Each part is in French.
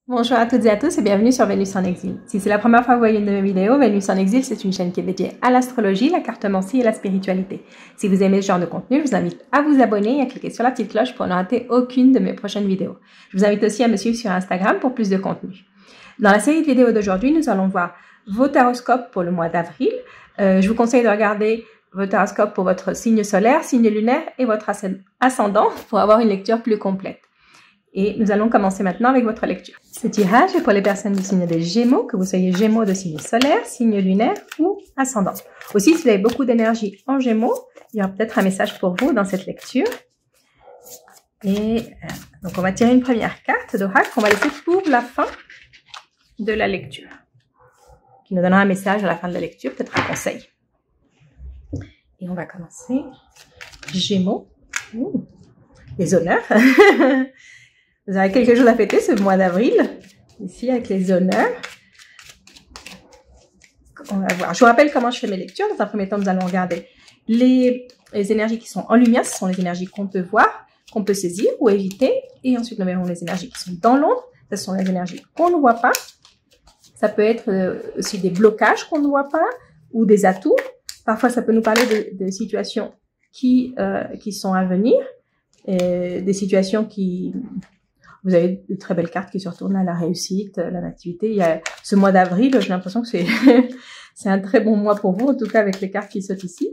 Bonjour à toutes et à tous et bienvenue sur Vénus en exil. Si c'est la première fois que vous voyez une de mes vidéos, Vénus en exil, c'est une chaîne qui est dédiée à l'astrologie, la cartomancie et la spiritualité. Si vous aimez ce genre de contenu, je vous invite à vous abonner et à cliquer sur la petite cloche pour ne rater aucune de mes prochaines vidéos. Je vous invite aussi à me suivre sur Instagram pour plus de contenu. Dans la série de vidéos d'aujourd'hui, nous allons voir vos taroscopes pour le mois d'avril. Je vous conseille de regarder vos taroscopes pour votre signe solaire, signe lunaire et votre ascendant pour avoir une lecture plus complète. Et nous allons commencer maintenant avec votre lecture. Ce tirage est pour les personnes du signe des Gémeaux, que vous soyez Gémeaux de signe solaire, signe lunaire ou ascendant. Aussi, si vous avez beaucoup d'énergie en Gémeaux, il y aura peut-être un message pour vous dans cette lecture. Et donc, on va tirer une première carte d'oracle qu'on va laisser pour la fin de la lecture, qui nous donnera un message à la fin de la lecture, peut-être un conseil. Et on va commencer. Gémeaux. Ouh, les honneurs. Vous avez quelque chose à fêter ce mois d'avril, ici avec les honneurs. On va voir. Je vous rappelle comment je fais mes lectures. Dans un premier temps, nous allons regarder les énergies qui sont en lumière. Ce sont les énergies qu'on peut voir, qu'on peut saisir ou éviter. Et ensuite, nous verrons les énergies qui sont dans l'ombre. Ce sont les énergies qu'on ne voit pas. Ça peut être aussi des blocages qu'on ne voit pas ou des atouts. Parfois, ça peut nous parler de situations qui sont à venir. Des situations qui... Vous avez de très belles cartes qui se retournent à la réussite, la nativité. Il y a ce mois d'avril, j'ai l'impression que c'est c'est un très bon mois pour vous, en tout cas avec les cartes qui sautent ici.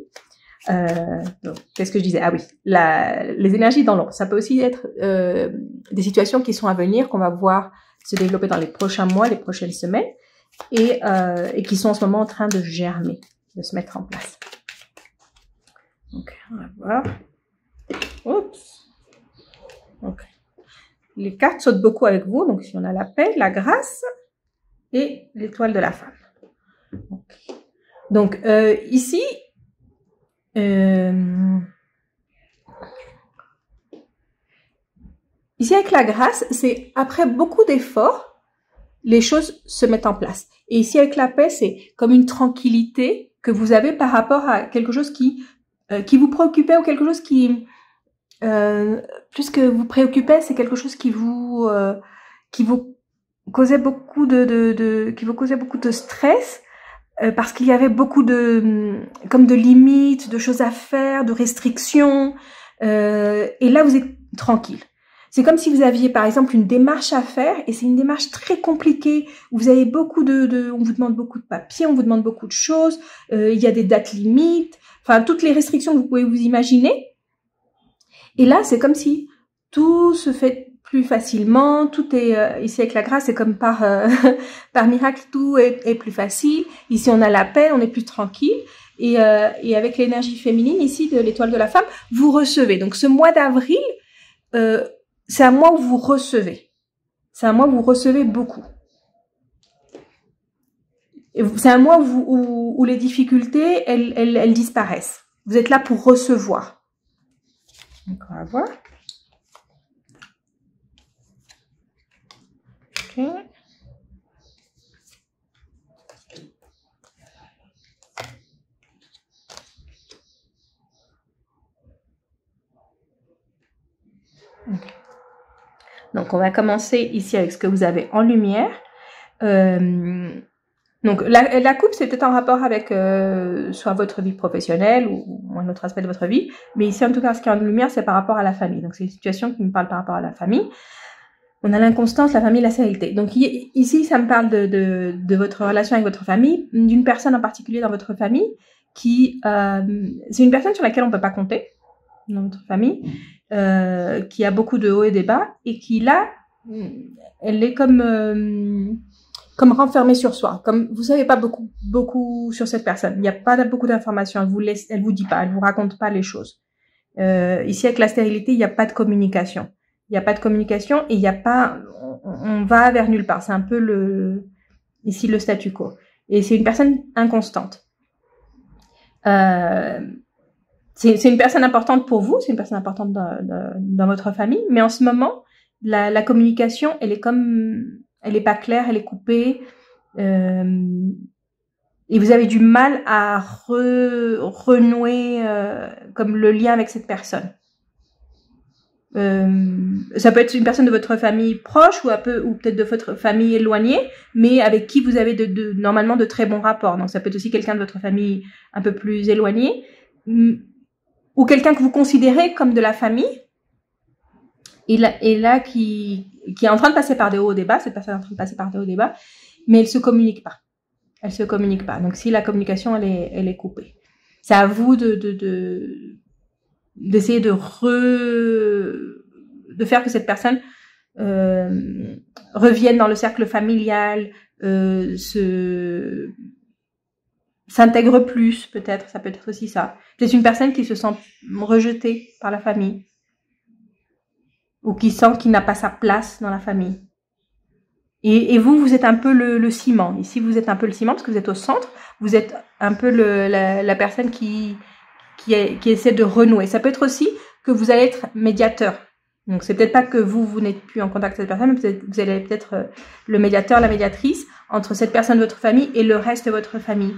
Qu'est-ce que je disais? Ah oui, les énergies dans l'ombre. Ça peut aussi être des situations qui sont à venir, qu'on va voir se développer dans les prochains mois, les prochaines semaines, et qui sont en ce moment en train de germer, de se mettre en place. Donc, on va voir. Oups. Ok. Les cartes sautent beaucoup avec vous. Donc, ici, on a la paix, la grâce et l'étoile de la femme. Okay. Donc, ici, avec la grâce, c'est après beaucoup d'efforts, les choses se mettent en place. Et ici, avec la paix, c'est comme une tranquillité que vous avez par rapport à quelque chose qui vous préoccupait ou quelque chose qui... plus que vous préoccupait, c'est quelque chose qui vous causait beaucoup de stress parce qu'il y avait beaucoup comme de limites, de choses à faire, de restrictions. Et là, vous êtes tranquille. C'est comme si vous aviez, par exemple, une démarche à faire, et c'est une démarche très compliquée, où vous avez beaucoup on vous demande beaucoup de papiers, on vous demande beaucoup de choses, il y a des dates limites, enfin, toutes les restrictions que vous pouvez vous imaginer. Et là, c'est comme si tout se fait plus facilement, tout est ici avec la grâce, c'est comme par miracle, tout est plus facile. Ici, on a la paix, on est plus tranquille. Et avec l'énergie féminine ici de l'étoile de la femme, vous recevez. Donc, ce mois d'avril, c'est un mois où vous recevez. C'est un mois où vous recevez beaucoup. C'est un mois où les difficultés, elles disparaissent. Vous êtes là pour recevoir. Donc, on va voir. Okay. Donc, on va commencer ici avec ce que vous avez en lumière. Donc, la coupe, c'est peut-être en rapport avec soit votre vie professionnelle ou un autre aspect de votre vie. Mais ici, en tout cas, ce qui est en lumière, c'est par rapport à la famille. Donc, c'est une situation qui me parle par rapport à la famille. On a l'inconstance, la famille, la stérilité. Donc, ici, ça me parle de votre relation avec votre famille, d'une personne en particulier dans votre famille qui... c'est une personne sur laquelle on ne peut pas compter dans votre famille, qui a beaucoup de hauts et des bas, et qui, là, elle est comme renfermée sur soi. Comme vous savez pas beaucoup sur cette personne. Il n'y a pas beaucoup d'informations. Elle vous dit pas, elle vous raconte pas les choses. Ici, avec la stérilité, il n'y a pas de communication. Il n'y a pas de communication et il n'y a pas, on va vers nulle part. C'est un peu ici le statu quo. Et c'est une personne inconstante. C'est une personne importante pour vous, c'est une personne importante dans votre famille, mais en ce moment, la communication, elle est pas claire, elle est coupée, et vous avez du mal à renouer comme le lien avec cette personne. Ça peut être une personne de votre famille proche ou peut-être de votre famille éloignée, mais avec qui vous avez normalement de très bons rapports. Donc ça peut être aussi quelqu'un de votre famille un peu plus éloigné, ou quelqu'un que vous considérez comme de la famille, et là qui est en train de passer par des hauts et des bas. Cette personne est en train de passer par des hauts et des bas, mais elle se communique pas. Elle se communique pas. Donc si la communication elle est coupée, c'est à vous d'essayer de faire que cette personne revienne dans le cercle familial, s'intègre plus, peut-être. Ça peut être aussi ça. C'est une personne qui se sent rejetée par la famille, ou qui sent qu'il n'a pas sa place dans la famille. Et vous êtes un peu le ciment. Ici, vous êtes un peu le ciment parce que vous êtes au centre. Vous êtes un peu la personne qui essaie de renouer. Ça peut être aussi que vous allez être médiateur. Donc, c'est peut-être pas que vous n'êtes plus en contact avec cette personne, mais vous allez peut-être le médiateur, la médiatrice entre cette personne de votre famille et le reste de votre famille.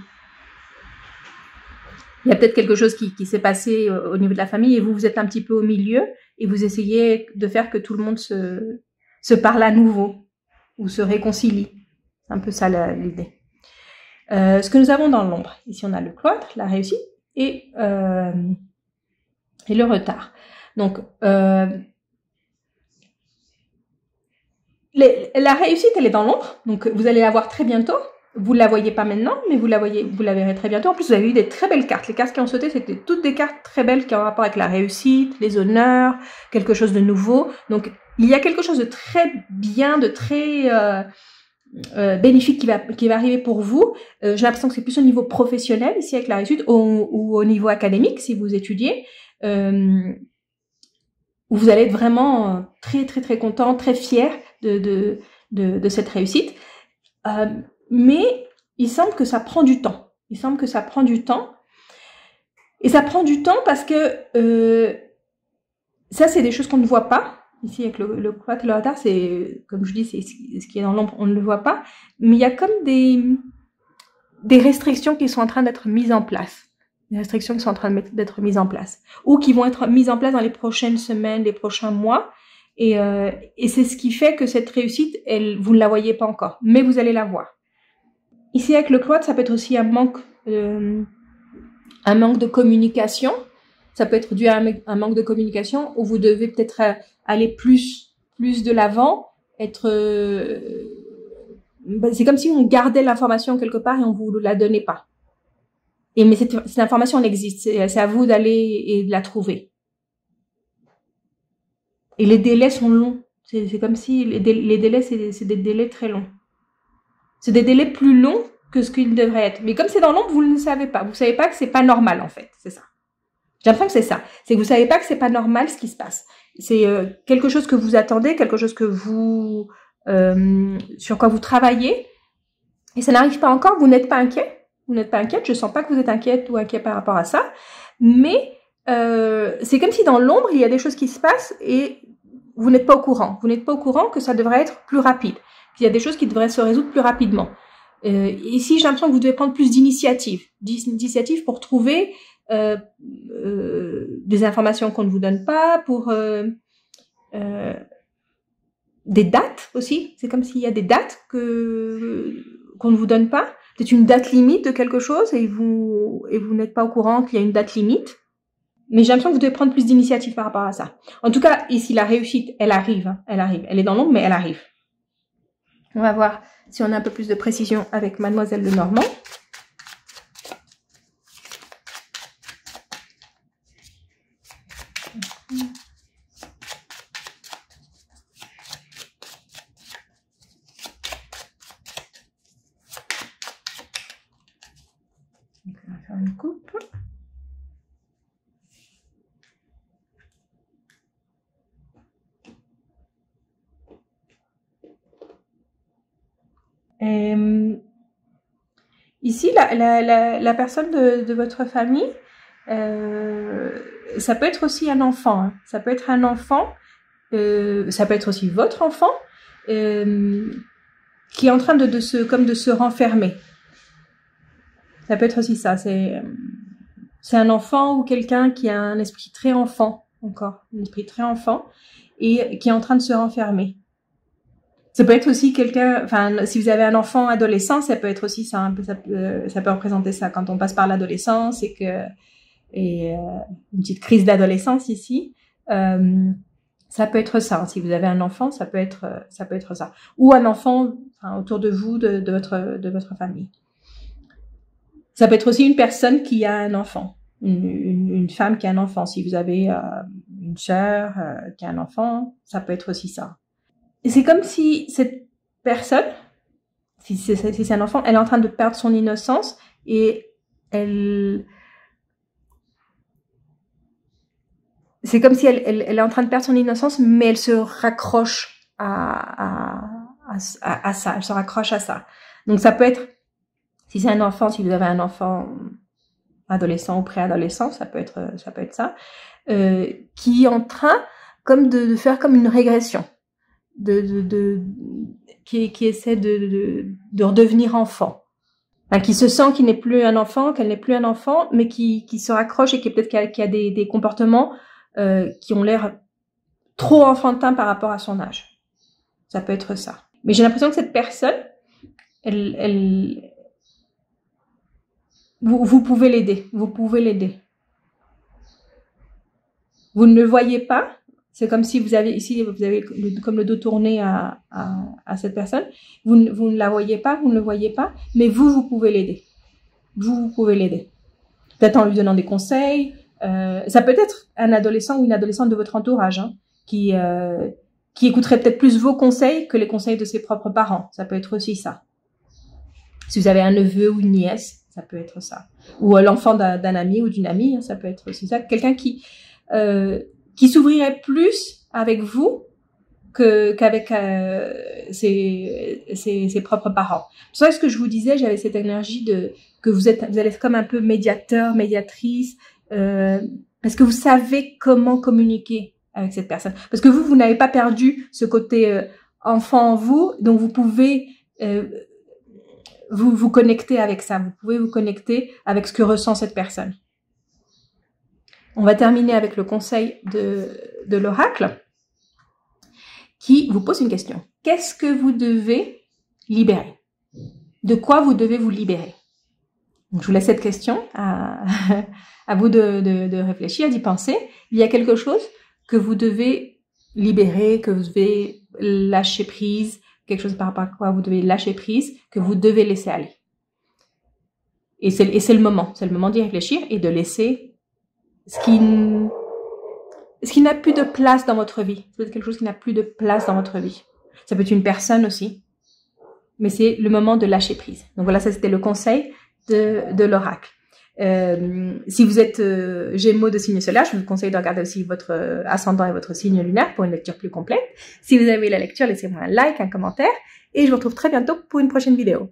Il y a peut-être quelque chose qui s'est passé au niveau de la famille et vous êtes un petit peu au milieu et vous essayez de faire que tout le monde se parle à nouveau ou se réconcilie. C'est un peu ça l'idée. Ce que nous avons dans l'ombre, ici on a le cloître, la réussite, et le retard. Donc, la réussite, elle est dans l'ombre, donc vous allez la voir très bientôt. Vous la voyez pas maintenant, mais vous la verrez très bientôt. En plus, vous avez eu des très belles cartes. Les cartes qui ont sauté, c'était toutes des cartes très belles qui ont rapport avec la réussite, les honneurs, quelque chose de nouveau. Donc, il y a quelque chose de très bien, de très bénéfique qui va arriver pour vous. J'ai l'impression que c'est plus au niveau professionnel ici avec la réussite ou au niveau académique si vous étudiez, où vous allez être vraiment très très très content, très fier de cette réussite. Mais il semble que ça prend du temps. Et ça prend du temps parce que ça, c'est des choses qu'on ne voit pas. Ici, avec le cloître et le retard, c'est, comme je dis, c'est ce qui est dans l'ombre, on ne le voit pas. Mais il y a comme des restrictions qui sont en train d'être mises en place. Des restrictions qui sont en train d'être mises en place. Ou qui vont être mises en place dans les prochaines semaines, les prochains mois. Et c'est ce qui fait que cette réussite, vous ne la voyez pas encore. Mais vous allez la voir. Ici, avec le cloître, ça peut être aussi un manque de communication. Ça peut être dû à un manque de communication où vous devez peut-être aller plus de l'avant, c'est comme si on gardait l'information quelque part et on vous la donnait pas. Mais cette information, elle existe. C'est à vous d'aller et de la trouver. Et les délais sont longs. C'est comme si les délais, c'est des délais très longs. C'est des délais plus longs que ce qu'ils devraient être. Mais comme c'est dans l'ombre, vous ne le savez pas. Vous savez pas que c'est pas normal, en fait. C'est ça. J'ai l'impression que c'est ça. C'est que vous savez pas que c'est pas normal ce qui se passe. C'est quelque chose que vous attendez, quelque chose que sur quoi vous travaillez. Et ça n'arrive pas encore. Vous n'êtes pas inquiet. Vous n'êtes pas inquiète. Je sens pas que vous êtes inquiète ou inquiet par rapport à ça. Mais c'est comme si dans l'ombre, il y a des choses qui se passent et vous n'êtes pas au courant. Vous n'êtes pas au courant que ça devrait être plus rapide. Il y a des choses qui devraient se résoudre plus rapidement. Ici, j'ai l'impression que vous devez prendre plus d'initiatives pour trouver des informations qu'on ne vous donne pas, pour des dates aussi. C'est comme s'il y a des dates qu'on ne vous donne pas. C'est une date limite de quelque chose et vous n'êtes pas au courant qu'il y a une date limite. Mais j'ai l'impression que vous devez prendre plus d'initiatives par rapport à ça. En tout cas, ici, la réussite, elle arrive. Hein, elle arrive. Elle est dans l'ombre, mais elle arrive. On va voir si on a un peu plus de précision avec Mademoiselle Lenormand. Donc, on va faire une coupe. Ici, la personne de votre famille, ça peut être aussi un enfant. Hein. Ça peut être un enfant, ça peut être aussi votre enfant, qui est en train de se renfermer. Ça peut être aussi ça. C'est un enfant ou quelqu'un qui a un esprit très enfant, encore, un esprit très enfant, et qui est en train de se renfermer. Ça peut être aussi quelqu'un, enfin, si vous avez un enfant adolescent, ça peut être aussi ça, un peu, ça peut représenter ça quand on passe par l'adolescence une petite crise d'adolescence ici. Ça peut être ça. Si vous avez un enfant, ça peut être ça. Ou un enfant, enfin, autour de vous, de votre famille. Ça peut être aussi une personne qui a un enfant. Une femme qui a un enfant. Si vous avez une sœur qui a un enfant, ça peut être aussi ça. Et c'est comme si cette personne, si c'est un enfant, elle est en train de perdre son innocence et c'est comme si elle est en train de perdre son innocence, mais elle se raccroche à ça. Elle se raccroche à ça. Donc ça peut être, si c'est un enfant, si vous avez un enfant adolescent ou préadolescent, ça peut être ça, qui est en train comme de faire comme une régression, qui essaie de redevenir enfant. Enfin, qui se sent qu'il n'est plus un enfant, qu'elle n'est plus un enfant, mais qui se raccroche et qui peut-être qu'il y a des comportements qui ont l'air trop enfantins par rapport à son âge. Ça peut être ça. Mais j'ai l'impression que cette personne, vous pouvez l'aider. Vous pouvez l'aider. Vous ne le voyez pas. C'est comme si vous avez comme le dos tourné à cette personne. Vous ne la voyez pas, vous ne le voyez pas, mais vous pouvez l'aider. Vous pouvez l'aider. Peut-être en lui donnant des conseils. Ça peut être un adolescent ou une adolescente de votre entourage qui écouterait peut-être plus vos conseils que les conseils de ses propres parents. Ça peut être aussi ça. Si vous avez un neveu ou une nièce, ça peut être ça. Ou l'enfant d'un ami ou d'une amie, ça peut être aussi ça. Quelqu'un qui s'ouvrirait plus avec vous qu'avec ses propres parents. C'est ce que je vous disais, j'avais cette énergie que vous allez être comme un peu médiateur, médiatrice, parce que vous savez comment communiquer avec cette personne. Parce que vous n'avez pas perdu ce côté enfant en vous, donc vous pouvez vous connecter avec ça. Vous pouvez vous connecter avec ce que ressent cette personne. On va terminer avec le conseil de l'oracle qui vous pose une question. Qu'est-ce que vous devez libérer? De quoi vous devez vous libérer? Donc, je vous laisse cette question à vous de réfléchir, d'y penser. Il y a quelque chose que vous devez libérer, que vous devez lâcher prise, quelque chose par rapport à quoi vous devez lâcher prise, que vous devez laisser aller. Et c'est le moment d'y réfléchir et de laisser ce qui n'a plus de place dans votre vie. C'est quelque chose qui n'a plus de place dans votre vie. Ça peut être une personne aussi, mais c'est le moment de lâcher prise. Donc voilà, ça c'était le conseil de l'oracle. Si vous êtes Gémeaux de signe solaire, je vous conseille de regarder aussi votre ascendant et votre signe lunaire pour une lecture plus complète. Si vous avez la lecture, laissez-moi un like, un commentaire, et je vous retrouve très bientôt pour une prochaine vidéo.